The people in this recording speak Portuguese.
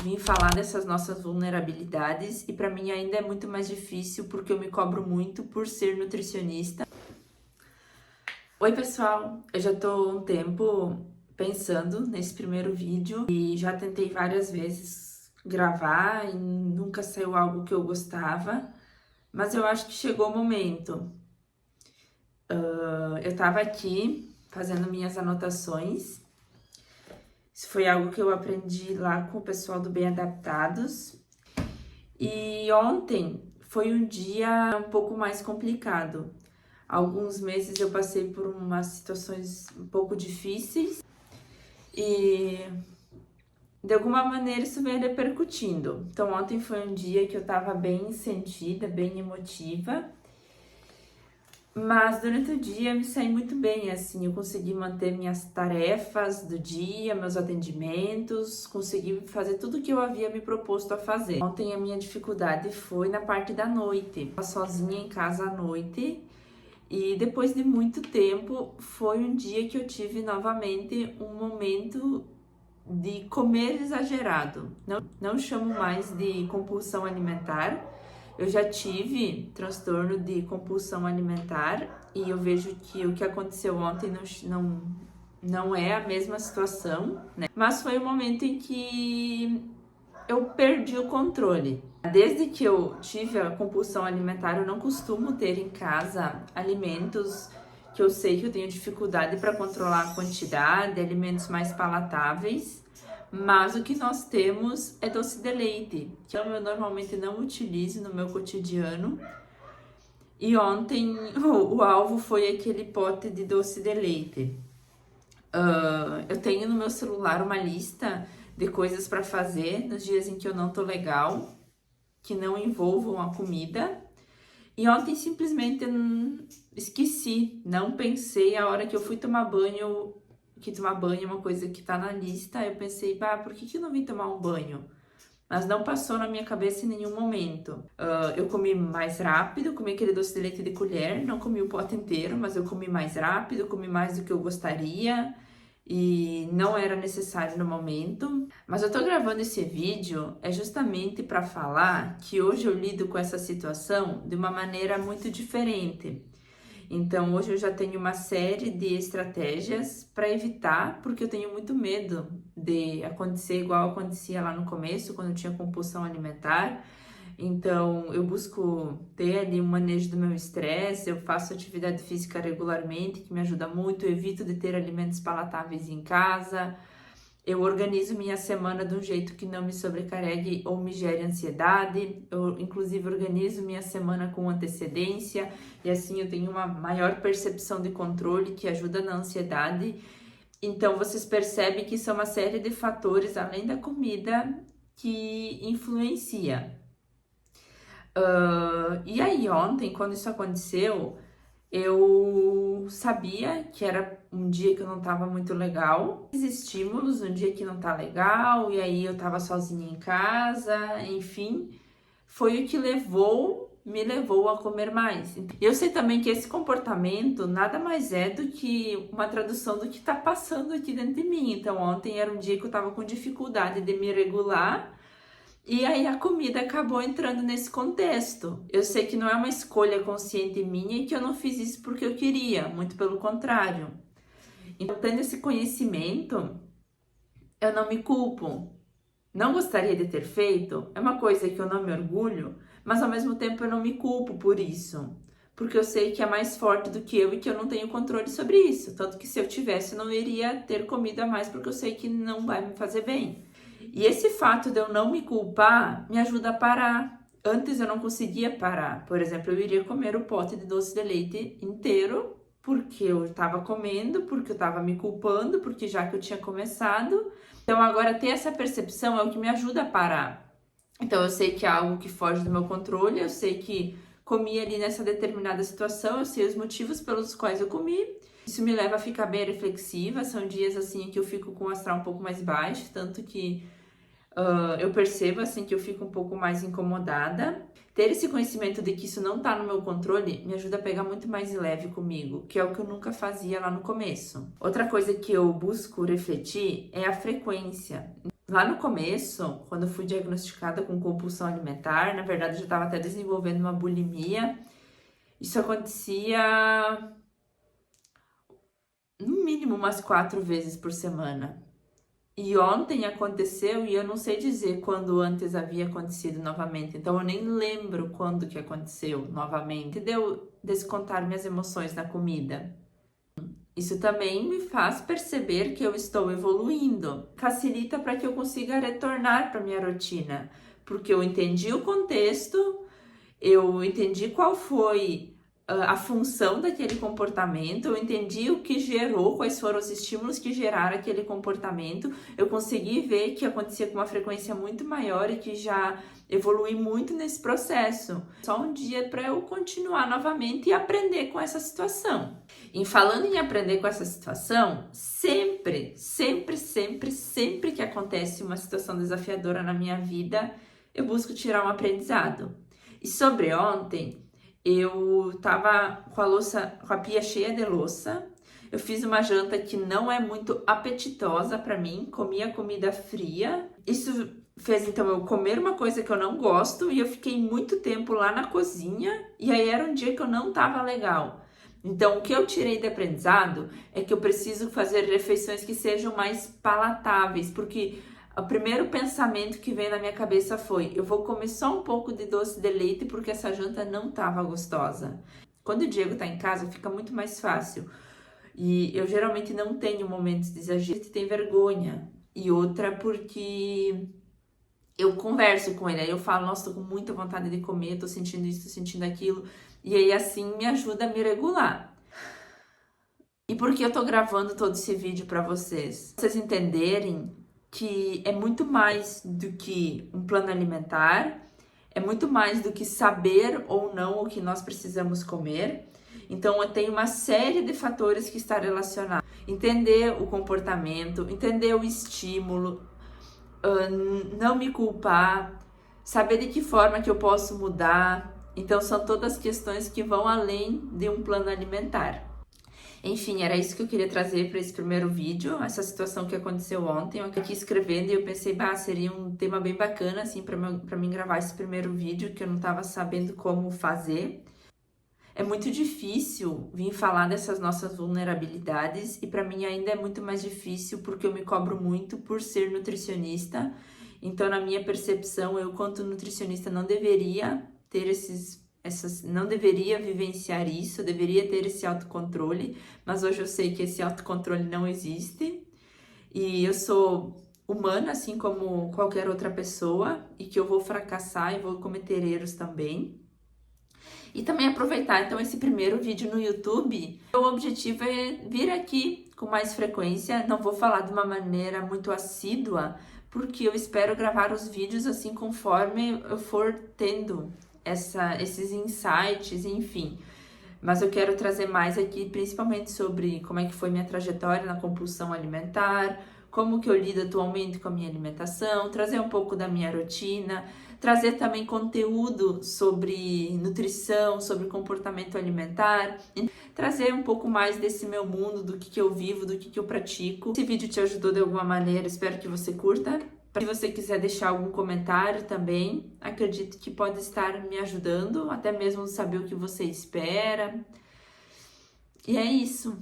vir falar dessas nossas vulnerabilidades e para mim ainda é muito mais difícil porque eu me cobro muito por ser nutricionista. Oi pessoal, eu já tô um tempo pensando nesse primeiro vídeo e já tentei várias vezes gravar e nunca saiu algo que eu gostava, mas eu acho que chegou o momento. Eu tava aqui fazendo minhas anotações. Isso foi algo que eu aprendi lá com o pessoal do Bem Adaptados. E ontem foi um dia um pouco mais complicado. Alguns meses eu passei por umas situações um pouco difíceis e de alguma maneira isso vem repercutindo. Então ontem foi um dia que eu tava bem sentida, bem emotiva. Mas durante o dia eu me saí muito bem, assim, eu consegui manter minhas tarefas do dia, meus atendimentos, consegui fazer tudo que eu havia me proposto a fazer. Ontem a minha dificuldade foi na parte da noite, eu estava sozinha em casa à noite e depois de muito tempo foi um dia que eu tive novamente um momento de comer exagerado. Não chamo mais de compulsão alimentar. Eu já tive transtorno de compulsão alimentar e eu vejo que o que aconteceu ontem não é a mesma situação, né? Mas foi um momento em que eu perdi o controle. Desde que eu tive a compulsão alimentar, eu não costumo ter em casa alimentos que eu sei que eu tenho dificuldade para controlar a quantidade, alimentos mais palatáveis. Mas o que nós temos é doce de leite, que eu normalmente não utilizo no meu cotidiano. E ontem o alvo foi aquele pote de doce de leite. Eu tenho no meu celular uma lista de coisas para fazer nos dias em que eu não tô legal, que não envolvam a comida. E ontem simplesmente esqueci, não pensei. A hora que eu fui tomar banho, que tomar banho é uma coisa que tá na lista, eu pensei, por que eu não vim tomar um banho? Mas não passou na minha cabeça em nenhum momento. Eu comi mais rápido, comi aquele doce de leite de colher, não comi o pote inteiro, mas eu comi mais rápido, comi mais do que eu gostaria e não era necessário no momento. Mas eu tô gravando esse vídeo justamente para falar que hoje eu lido com essa situação de uma maneira muito diferente. Então, hoje eu já tenho uma série de estratégias para evitar, porque eu tenho muito medo de acontecer igual acontecia lá no começo, quando eu tinha compulsão alimentar. Então, eu busco ter ali um manejo do meu estresse, eu faço atividade física regularmente, que me ajuda muito, eu evito de ter alimentos palatáveis em casa. Eu organizo minha semana de um jeito que não me sobrecarregue ou me gere ansiedade. Eu, inclusive, organizo minha semana com antecedência e assim eu tenho uma maior percepção de controle que ajuda na ansiedade. Então, vocês percebem que são uma série de fatores, além da comida, que influencia. E aí, ontem, quando isso aconteceu, eu sabia que era um dia que eu não tava muito legal. Estímulos, um dia que não tá legal, e aí eu tava sozinha em casa, enfim, foi o que me levou a comer mais. Eu sei também que esse comportamento nada mais é do que uma tradução do que tá passando aqui dentro de mim. Então, ontem era um dia que eu tava com dificuldade de me regular. E aí a comida acabou entrando nesse contexto. Eu sei que não é uma escolha consciente minha e que eu não fiz isso porque eu queria, muito pelo contrário. Então, tendo esse conhecimento, eu não me culpo. Não gostaria de ter feito, é uma coisa que eu não me orgulho, mas ao mesmo tempo eu não me culpo por isso. Porque eu sei que é mais forte do que eu e que eu não tenho controle sobre isso. Tanto que se eu tivesse, eu não iria ter comido a mais porque eu sei que não vai me fazer bem. E esse fato de eu não me culpar me ajuda a parar. Antes eu não conseguia parar. Por exemplo, eu iria comer o pote de doce de leite inteiro porque eu estava comendo, porque eu estava me culpando, porque já que eu tinha começado. Então agora ter essa percepção é o que me ajuda a parar. Então eu sei que é algo que foge do meu controle, eu sei que comi ali nessa determinada situação, eu sei os motivos pelos quais eu comi. Isso me leva a ficar bem reflexiva, são dias assim que eu fico com o astral um pouco mais baixo, tanto que eu percebo assim que eu fico um pouco mais incomodada. Ter esse conhecimento de que isso não tá no meu controle me ajuda a pegar muito mais leve comigo, que é o que eu nunca fazia lá no começo. Outra coisa que eu busco refletir é a frequência. Lá no começo, quando eu fui diagnosticada com compulsão alimentar, na verdade eu já estava até desenvolvendo uma bulimia. Isso acontecia no mínimo umas 4 vezes por semana. E ontem aconteceu e eu não sei dizer quando antes havia acontecido novamente. Então eu nem lembro quando que aconteceu novamente. Deu descontar minhas emoções na comida. Isso também me faz perceber que eu estou evoluindo. Facilita para que eu consiga retornar para minha rotina, porque eu entendi o contexto, eu entendi qual foi a função daquele comportamento, eu entendi o que gerou, quais foram os estímulos que geraram aquele comportamento, eu consegui ver que acontecia com uma frequência muito maior e que já evolui muito nesse processo. Só um dia para eu continuar novamente e aprender com essa situação. E falando em aprender com essa situação, sempre que acontece uma situação desafiadora na minha vida, eu busco tirar um aprendizado. E sobre ontem, eu tava com a pia cheia de louça. Eu fiz uma janta que não é muito apetitosa para mim, comi a comida fria. Isso fez então eu comer uma coisa que eu não gosto e eu fiquei muito tempo lá na cozinha e aí era um dia que eu não tava legal. Então, o que eu tirei de aprendizado é que eu preciso fazer refeições que sejam mais palatáveis, porque o primeiro pensamento que veio na minha cabeça foi: eu vou comer só um pouco de doce de leite porque essa janta não estava gostosa. Quando o Diego tá em casa, fica muito mais fácil. E eu geralmente não tenho momentos de exagero, tem vergonha. E outra porque eu converso com ele, aí eu falo: nossa, tô com muita vontade de comer, tô sentindo isso, tô sentindo aquilo. E aí assim me ajuda a me regular. E por que eu tô gravando todo esse vídeo para vocês? Vocês entenderem que é muito mais do que um plano alimentar, é muito mais do que saber ou não o que nós precisamos comer. Então, eu tenho uma série de fatores que está relacionado. Entender o comportamento, entender o estímulo, não me culpar, saber de que forma que eu posso mudar. Então, são todas questões que vão além de um plano alimentar. Enfim, era isso que eu queria trazer para esse primeiro vídeo, essa situação que aconteceu ontem. Eu aqui escrevendo e eu pensei, seria um tema bem bacana, assim, para mim gravar esse primeiro vídeo, que eu não estava sabendo como fazer. É muito difícil vir falar dessas nossas vulnerabilidades e para mim ainda é muito mais difícil porque eu me cobro muito por ser nutricionista. Então, na minha percepção, eu, quanto nutricionista, não deveria ter não deveria vivenciar isso, eu deveria ter esse autocontrole, mas hoje eu sei que esse autocontrole não existe e eu sou humana, assim como qualquer outra pessoa, e que eu vou fracassar e vou cometer erros também. E também aproveitar, então, esse primeiro vídeo no YouTube. O objetivo é vir aqui com mais frequência. Não vou falar de uma maneira muito assídua, porque eu espero gravar os vídeos assim conforme eu for tendo esses insights, enfim. Mas eu quero trazer mais aqui, principalmente sobre como é que foi minha trajetória na compulsão alimentar, como que eu lido atualmente com a minha alimentação, trazer um pouco da minha rotina, trazer também conteúdo sobre nutrição, sobre comportamento alimentar, trazer um pouco mais desse meu mundo, do que eu vivo, do que eu pratico. Esse vídeo te ajudou de alguma maneira, espero que você curta. Se você quiser deixar algum comentário também, acredito que pode estar me ajudando, até mesmo saber o que você espera. E é isso.